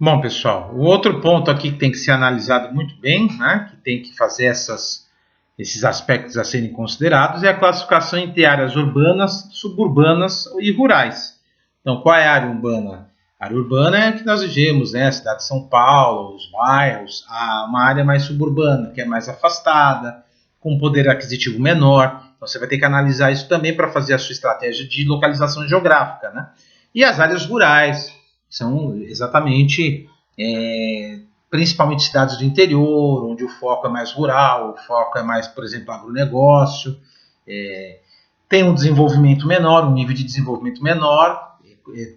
Bom, pessoal, o outro ponto aqui que tem que ser analisado muito bem, né, que tem que fazer esses aspectos a serem considerados, é a classificação entre áreas urbanas, suburbanas e rurais. Então, qual é a área urbana? A área urbana é a que nós vivemos, né, a cidade de São Paulo, os bairros, uma área mais suburbana, que é mais afastada, com poder aquisitivo menor. Então, você vai ter que analisar isso também para fazer a sua estratégia de localização geográfica, né? E as áreas rurais são exatamente, principalmente cidades do interior, onde o foco é mais rural, o foco é mais, por exemplo, agronegócio, tem um desenvolvimento menor, um nível de desenvolvimento menor,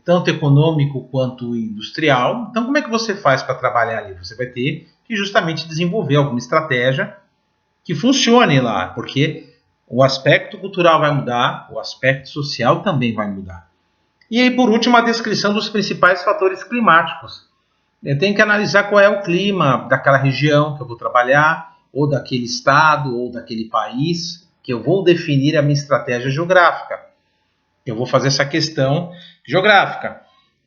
tanto econômico quanto industrial. Então, como é que você faz para trabalhar ali? Você vai ter que justamente desenvolver alguma estratégia que funcione lá, porque o aspecto cultural vai mudar, o aspecto social também vai mudar. E aí, por último, a descrição dos principais fatores climáticos. Eu tenho que analisar qual é o clima daquela região que eu vou trabalhar, ou daquele estado, ou daquele país, que eu vou definir a minha estratégia geográfica. Eu vou fazer essa questão geográfica.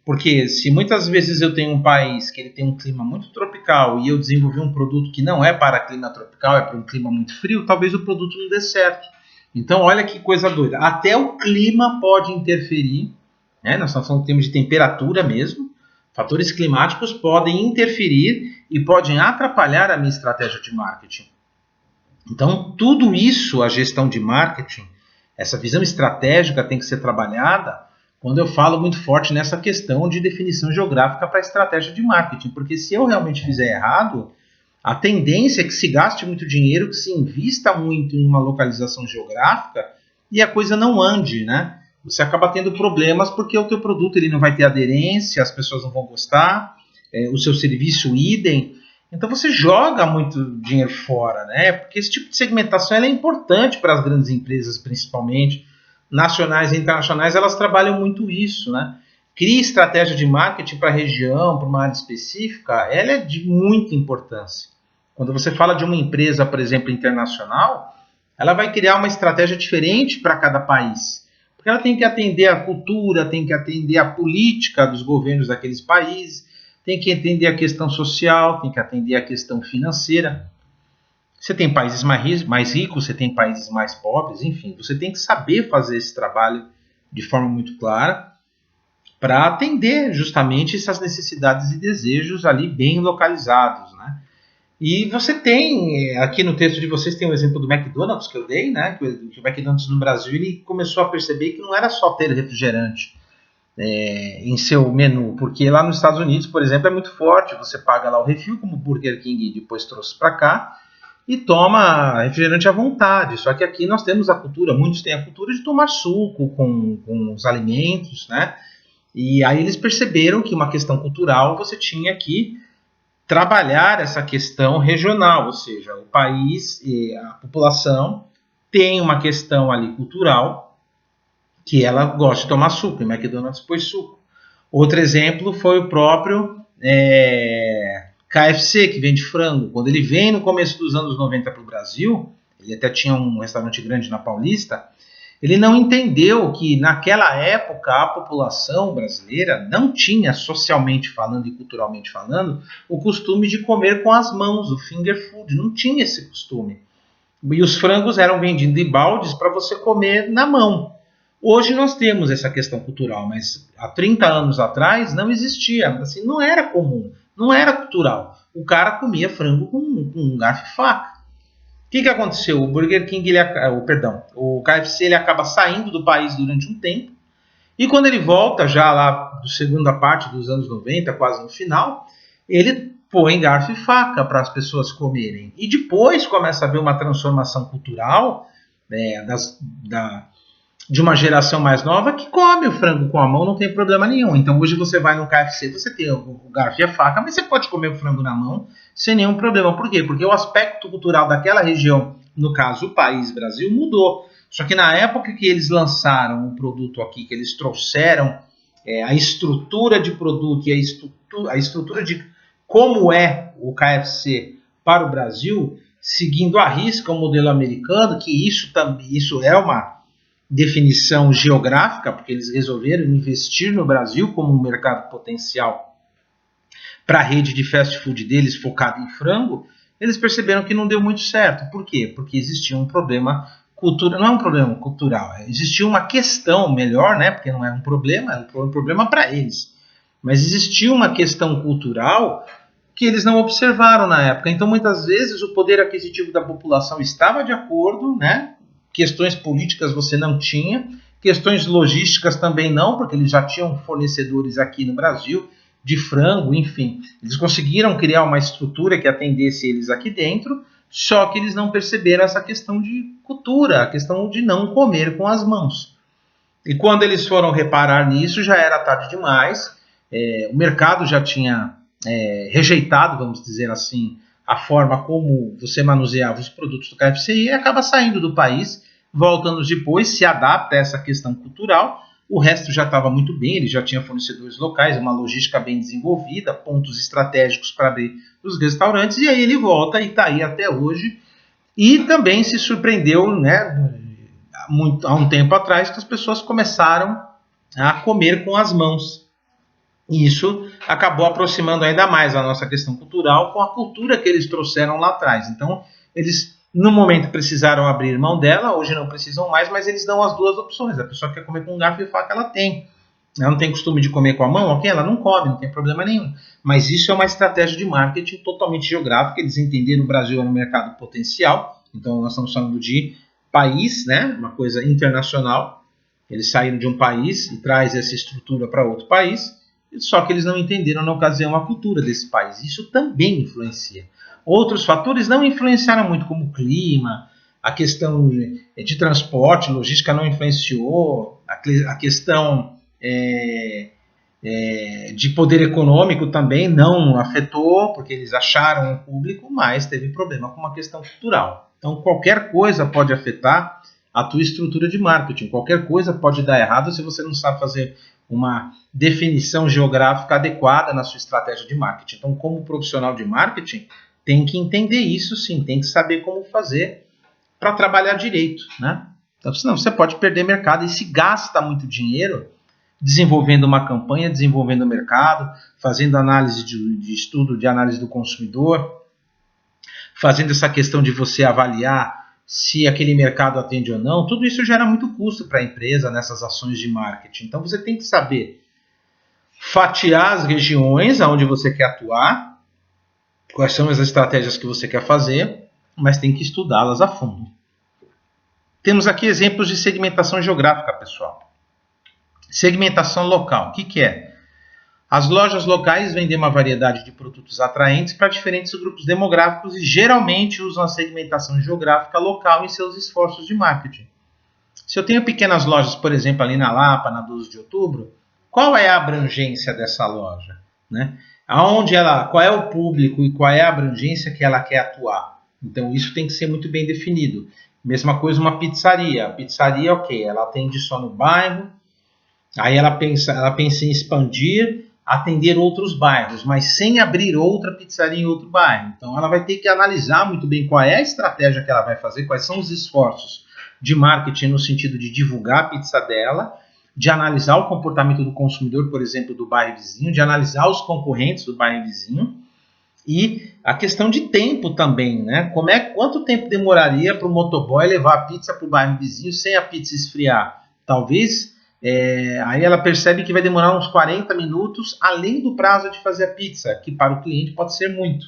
Porque se muitas vezes eu tenho um país que ele tem um clima muito tropical e eu desenvolvi um produto que não é para clima tropical, é para um clima muito frio, talvez o produto não dê certo. Então, olha que coisa doida. Até o clima pode interferir, né? Nós estamos falando em termos de temperatura mesmo. Fatores climáticos podem interferir e podem atrapalhar a minha estratégia de marketing. Então, tudo isso, a gestão de marketing, essa visão estratégica tem que ser trabalhada quando eu falo muito forte nessa questão de definição geográfica para a estratégia de marketing. Porque se eu realmente fizer errado, a tendência é que se gaste muito dinheiro, que se invista muito em uma localização geográfica e a coisa não ande, né? Você acaba tendo problemas porque o teu produto ele não vai ter aderência, as pessoas não vão gostar, o seu serviço idem. Então você joga muito dinheiro fora, né? Porque esse tipo de segmentação ela é importante para as grandes empresas, principalmente nacionais e internacionais, elas trabalham muito isso, né? Cria estratégia de marketing para a região, para uma área específica, ela é de muita importância. Quando você fala de uma empresa, por exemplo, internacional, ela vai criar uma estratégia diferente para cada país. Porque ela tem que atender a cultura, tem que atender a política dos governos daqueles países, tem que entender a questão social, tem que atender a questão financeira. Você tem países mais ricos, você tem países mais pobres, enfim, você tem que saber fazer esse trabalho de forma muito clara para atender justamente essas necessidades e desejos ali bem localizados, né? E você tem, aqui no texto de vocês tem o exemplo do McDonald's que eu dei, né? Que o McDonald's no Brasil ele começou a perceber que não era só ter refrigerante em seu menu, porque lá nos Estados Unidos, por exemplo, é muito forte, você paga lá o refil, como o Burger King depois trouxe para cá, e toma refrigerante à vontade. Só que aqui nós temos a cultura, muitos têm a cultura de tomar suco com os alimentos, né? E aí eles perceberam que uma questão cultural você tinha que trabalhar essa questão regional, ou seja, o país e a população tem uma questão ali cultural que ela gosta de tomar suco, e McDonald's pôs suco. Outro exemplo foi o próprio KFC, que vende frango. Quando ele vem no começo dos anos 90 para o Brasil, ele até tinha um restaurante grande na Paulista, ele não entendeu que naquela época a população brasileira não tinha, socialmente falando e culturalmente falando, o costume de comer com as mãos, o finger food, não tinha esse costume. E os frangos eram vendidos em baldes para você comer na mão. Hoje nós temos essa questão cultural, mas há 30 anos atrás não existia, assim, não era comum, não era cultural. O cara comia frango com garfo e faca. O que aconteceu? O Burger King, o KFC ele acaba saindo do país durante um tempo, e quando ele volta, já lá da segunda parte dos anos 90, quase no final, ele põe garfo e faca para as pessoas comerem. E depois começa a haver uma transformação cultural de uma geração mais nova que come o frango com a mão, não tem problema nenhum. Então hoje você vai no KFC, você tem o garfo e a faca, mas você pode comer o frango na mão sem nenhum problema. Por quê? Porque o aspecto cultural daquela região, no caso o país Brasil, mudou. Só que na época que eles lançaram o produto aqui, que eles trouxeram a estrutura de produto e a estrutura de como é o KFC para o Brasil, seguindo à risca o modelo americano, que isso é uma definição geográfica, porque eles resolveram investir no Brasil como um mercado potencial para a rede de fast food deles focada em frango, eles perceberam que não deu muito certo. Por quê? Porque existia um problema cultural, não é um problema cultural, existia uma questão melhor, né? Porque não era um problema, era um problema para eles. Mas existia uma questão cultural que eles não observaram na época. Então, muitas vezes, o poder aquisitivo da população estava de acordo, né? Questões políticas você não tinha, questões logísticas também não, porque eles já tinham fornecedores aqui no Brasil de frango, enfim. Eles conseguiram criar uma estrutura que atendesse eles aqui dentro, só que eles não perceberam essa questão de cultura, a questão de não comer com as mãos. E quando eles foram reparar nisso, já era tarde demais, o mercado já tinha rejeitado, vamos dizer assim, a forma como você manuseava os produtos do KFC e acaba saindo do país, volta anos depois, se adapta a essa questão cultural. O resto já estava muito bem, ele já tinha fornecedores locais, uma logística bem desenvolvida, pontos estratégicos para abrir os restaurantes, e aí ele volta e está aí até hoje. E também se surpreendeu, né, há um tempo atrás, que as pessoas começaram a comer com as mãos. E isso acabou aproximando ainda mais a nossa questão cultural com a cultura que eles trouxeram lá atrás. Então, eles, no momento, precisaram abrir mão dela, hoje não precisam mais, mas eles dão as duas opções. A pessoa quer comer com garfo e faca, ela tem. Ela não tem costume de comer com a mão, ok? Ela não come, não tem problema nenhum. Mas isso é uma estratégia de marketing totalmente geográfica. Eles entenderam que o Brasil é um mercado potencial. Então, nós estamos falando de país, né? Uma coisa internacional. Eles saíram de um país e traz essa estrutura para outro país. Só que eles não entenderam na ocasião a cultura desse país. Isso também influencia. Outros fatores não influenciaram muito, como o clima, a questão de transporte, logística não influenciou, a questão de poder econômico também não afetou, porque eles acharam o público, mas teve problema com uma questão cultural. Então, qualquer coisa pode afetar a tua estrutura de marketing. Qualquer coisa pode dar errado se você não sabe fazer uma definição geográfica adequada na sua estratégia de marketing. Então, como profissional de marketing, tem que entender isso sim, tem que saber como fazer para trabalhar direito, né? Então, senão você pode perder mercado e se gasta muito dinheiro desenvolvendo uma campanha, desenvolvendo o mercado, fazendo análise de estudo de análise do consumidor, fazendo essa questão de você avaliar se aquele mercado atende ou não. Tudo isso gera muito custo para a empresa nessas ações de marketing. Então você tem que saber fatiar as regiões onde você quer atuar, quais são as estratégias que você quer fazer, mas tem que estudá-las a fundo. Temos aqui exemplos de segmentação geográfica, pessoal. Segmentação local. O que é? As lojas locais vendem uma variedade de produtos atraentes para diferentes grupos demográficos e geralmente usam a segmentação geográfica local em seus esforços de marketing. Se eu tenho pequenas lojas, por exemplo, ali na Lapa, na 12 de outubro, qual é a abrangência dessa loja? Né? Qual é o público e qual é a abrangência que ela quer atuar? Então isso tem que ser muito bem definido. Mesma coisa uma pizzaria. A pizzaria, ok, ela atende só no bairro, aí ela pensa em expandir, atender outros bairros, mas sem abrir outra pizzaria em outro bairro. Então ela vai ter que analisar muito bem qual é a estratégia que ela vai fazer, quais são os esforços de marketing no sentido de divulgar a pizza dela, de analisar o comportamento do consumidor, por exemplo, do bairro vizinho, de analisar os concorrentes do bairro vizinho e a questão de tempo também, né? Quanto tempo demoraria para o motoboy levar a pizza para o bairro vizinho sem a pizza esfriar? Talvez aí ela percebe que vai demorar uns 40 minutos além do prazo de fazer a pizza, que para o cliente pode ser muito.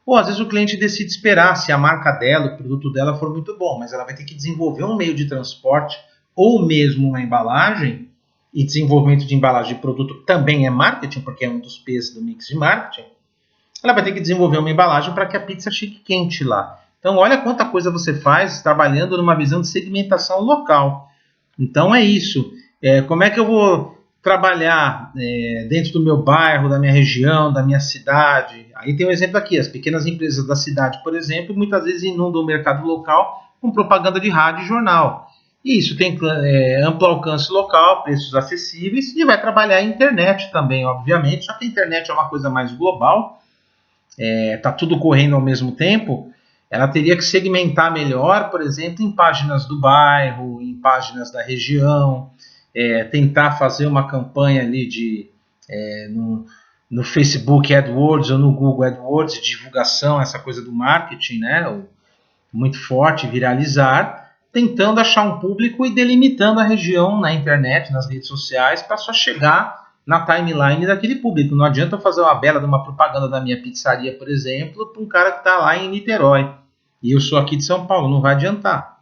Ou às vezes o cliente decide esperar se a marca dela, o produto dela for muito bom, mas ela vai ter que desenvolver um meio de transporte ou mesmo uma embalagem, e desenvolvimento de embalagem de produto também é marketing, porque é um dos P's do mix de marketing. Ela vai ter que desenvolver uma embalagem para que a pizza chegue quente lá. Então olha quanta coisa você faz trabalhando numa visão de segmentação local. Então é isso. Como é que eu vou trabalhar dentro do meu bairro, da minha região, da minha cidade? Aí tem um exemplo aqui, as pequenas empresas da cidade, por exemplo, muitas vezes inundam o mercado local com propaganda de rádio e jornal. E isso tem amplo alcance local, preços acessíveis e vai trabalhar a internet também, obviamente, só que a internet é uma coisa mais global, está tudo correndo ao mesmo tempo. Ela teria que segmentar melhor, por exemplo, em páginas do bairro, em páginas da região, tentar fazer uma campanha ali no Facebook AdWords ou no Google AdWords, divulgação, essa coisa do marketing, né, muito forte, viralizar, tentando achar um público e delimitando a região na internet, nas redes sociais, para só chegar na timeline daquele público. Não adianta eu fazer uma bela de uma propaganda da minha pizzaria, por exemplo, para um cara que está lá em Niterói. E eu sou aqui de São Paulo, não vai adiantar.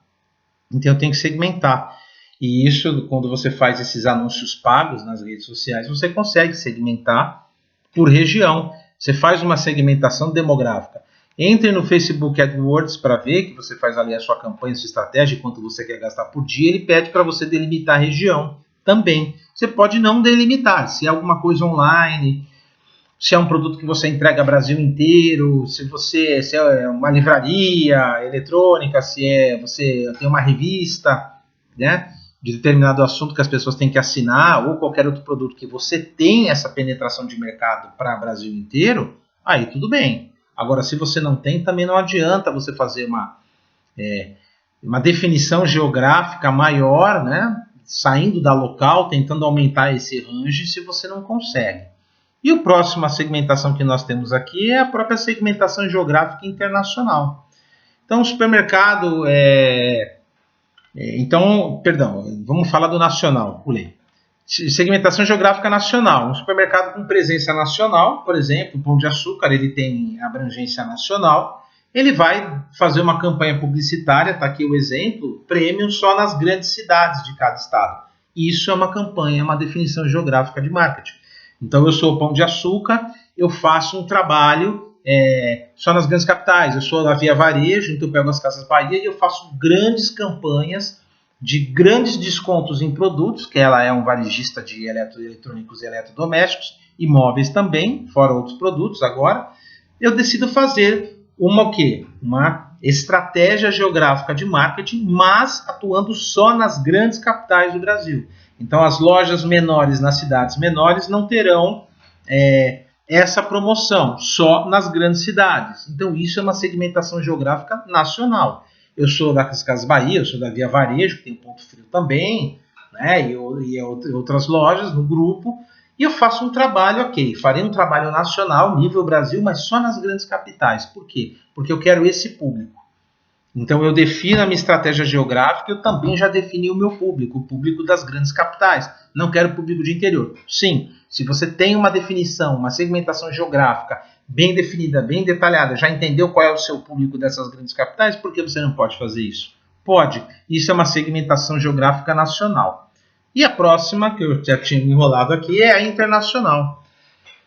Então eu tenho que segmentar. E isso, quando você faz esses anúncios pagos nas redes sociais, você consegue segmentar por região. Você faz uma segmentação demográfica. Entre no Facebook AdWords para ver que você faz ali a sua campanha, a sua estratégia, quanto você quer gastar por dia. Ele pede para você delimitar a região também. Você pode não delimitar. Se é alguma coisa online, se é um produto que você entrega Brasil inteiro, se é uma livraria eletrônica, você tem uma revista, né, de determinado assunto que as pessoas têm que assinar, ou qualquer outro produto que você tem essa penetração de mercado para o Brasil inteiro, aí tudo bem. Agora, se você não tem, também não adianta você fazer uma definição geográfica maior, né, saindo da local, tentando aumentar esse range, se você não consegue. E a próxima segmentação que nós temos aqui é a própria segmentação geográfica internacional. Então, o supermercado vamos falar do nacional, pulei. Segmentação geográfica nacional. Um supermercado com presença nacional, por exemplo, o Pão de Açúcar, ele tem abrangência nacional. Ele vai fazer uma campanha publicitária, está aqui o exemplo, premium só nas grandes cidades de cada estado. Isso é uma campanha, uma definição geográfica de marketing. Então eu sou o Pão de Açúcar, eu faço um trabalho só nas grandes capitais. Eu sou da Via Varejo, então eu pego as Casas Bahia e eu faço grandes campanhas de grandes descontos em produtos, que ela é um varejista de eletrônicos e eletrodomésticos, imóveis também, fora outros produtos agora. Eu decido fazer uma estratégia geográfica de marketing, mas atuando só nas grandes capitais do Brasil. Então as lojas menores nas cidades menores não terão essa promoção, só nas grandes cidades. Então isso é uma segmentação geográfica nacional. Eu sou das Casas Bahia, eu sou da Via Varejo, que tem Ponto Frio também, né, e outras lojas no grupo, e eu faço um trabalho, farei um trabalho nacional, nível Brasil, mas só nas grandes capitais. Por quê? Porque eu quero esse público. Então eu defino a minha estratégia geográfica, eu também já defini o meu público, o público das grandes capitais. Não quero público de interior. Sim, se você tem uma definição, uma segmentação geográfica bem definida, bem detalhada, já entendeu qual é o seu público dessas grandes capitais, por que você não pode fazer isso? Pode. Isso é uma segmentação geográfica nacional. E a próxima, que eu já tinha enrolado aqui, é a internacional.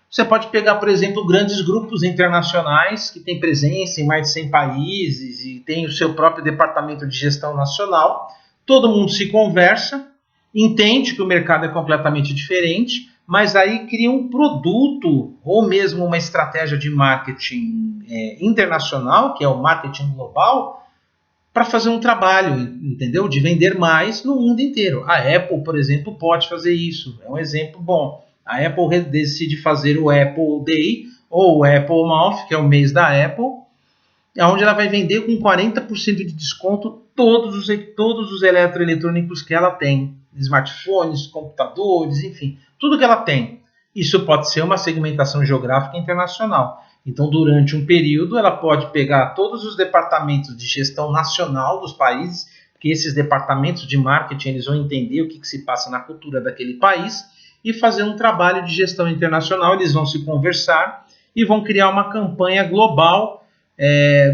Você pode pegar, por exemplo, grandes grupos internacionais que têm presença em mais de 100 países e tem o seu próprio departamento de gestão nacional. Todo mundo se conversa, entende que o mercado é completamente diferente, mas aí cria um produto ou mesmo uma estratégia de marketing internacional, que é o marketing global, para fazer um trabalho, entendeu? De vender mais no mundo inteiro. A Apple, por exemplo, pode fazer isso. É um exemplo bom. A Apple decide fazer o Apple Day ou o Apple Month, que é o mês da Apple, onde ela vai vender com 40% de desconto todos os eletroeletrônicos que ela tem. Smartphones, computadores, enfim, tudo que ela tem. Isso pode ser uma segmentação geográfica internacional. Então, durante um período, ela pode pegar todos os departamentos de gestão nacional dos países, porque esses departamentos de marketing eles vão entender o que se passa na cultura daquele país, e fazer um trabalho de gestão internacional. Eles vão se conversar e vão criar uma campanha global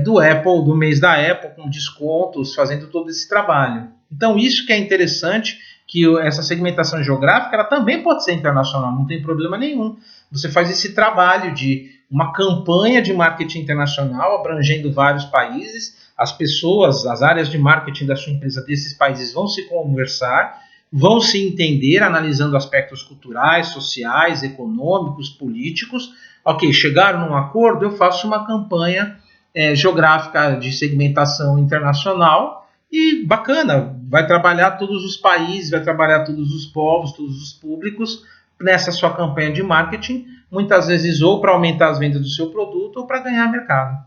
do Apple, do mês da Apple, com descontos, fazendo todo esse trabalho. Então, isso que é interessante, que essa segmentação geográfica ela também pode ser internacional, não tem problema nenhum. Você faz esse trabalho de uma campanha de marketing internacional abrangendo vários países, as pessoas, as áreas de marketing da sua empresa desses países vão se conversar, vão se entender, analisando aspectos culturais, sociais, econômicos, políticos. Ok, chegaram num acordo, eu faço uma campanha geográfica de segmentação internacional e bacana, vai trabalhar todos os países, vai trabalhar todos os povos, todos os públicos nessa sua campanha de marketing, muitas vezes ou para aumentar as vendas do seu produto ou para ganhar mercado.